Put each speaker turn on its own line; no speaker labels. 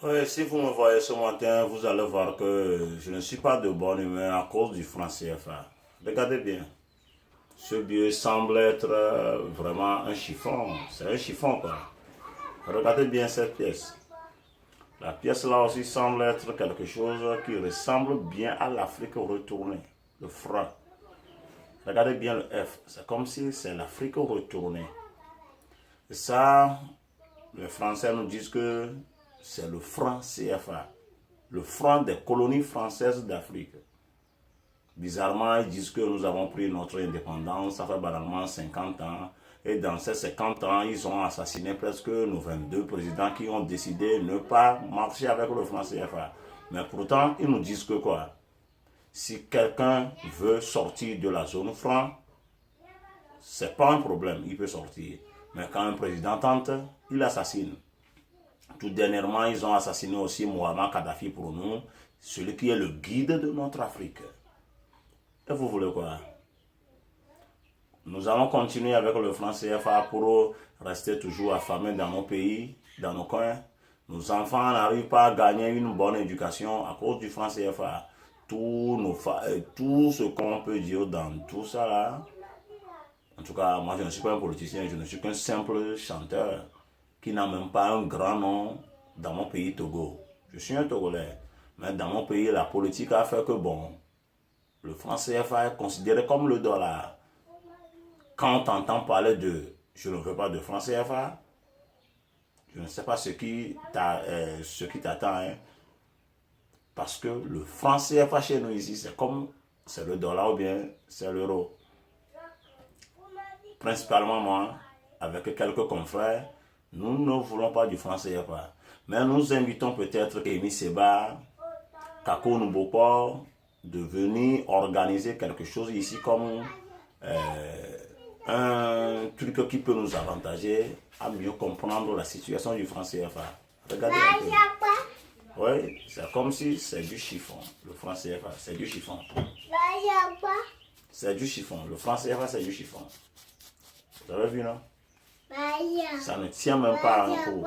Oui, si vous me voyez ce matin, vous allez voir que je ne suis pas de bonne humeur à cause du franc CFA. Regardez bien. Ce billet semble être vraiment un chiffon. C'est un chiffon, quoi. Regardez bien cette pièce. La pièce là aussi semble être quelque chose qui ressemble bien à l'Afrique retournée. Le franc. Regardez bien le F. C'est comme si c'est l'Afrique retournée. Et ça, les Français nous disent que c'est le franc CFA. Le franc des colonies françaises d'Afrique. Bizarrement, ils disent que nous avons pris notre indépendance, ça fait banalement 50 ans. Et dans ces 50 ans, ils ont assassiné presque nos 22 présidents qui ont décidé de ne pas marcher avec le franc CFA. Mais pourtant, ils nous disent que quoi? Si quelqu'un veut sortir de la zone franc, c'est pas un problème, il peut sortir. Mais quand un président tente, il assassine. Tout dernièrement, ils ont assassiné aussi Muammar Kadhafi pour nous, celui qui est le guide de notre Afrique. Et vous voulez quoi? Nous allons continuer avec le franc CFA pour rester toujours affamés dans nos pays, dans nos coins. Nos enfants n'arrivent pas à gagner une bonne éducation à cause du franc CFA. Tout ce qu'on peut dire dans tout ça là. En tout cas, moi je ne suis pas un politicien, je ne suis qu'un simple chanteur qui n'a même pas un grand nom dans mon pays Togo. Je suis un Togolais. Mais dans mon pays, la politique a fait que bon, le franc CFA est considéré comme le dollar. Quand on entend parler de je ne veux pas de franc CFA, je ne sais pas ce qui t'attend. Hein, parce que le franc CFA chez nous ici, c'est comme c'est le dollar ou bien c'est l'euro. Principalement moi, avec quelques confrères, nous ne voulons pas du franc CFA. Mais nous invitons peut-être Kémy Seba, Kako Nuboko, de venir organiser quelque chose ici comme un truc qui peut nous avantager à mieux comprendre la situation du franc CFA. Regardez un peu. Oui, c'est comme si c'est du chiffon. Le franc CFA, c'est du chiffon. C'est du chiffon. Le franc CFA, c'est du chiffon. Vous avez vu, non? Ça ne tient même pas un coup.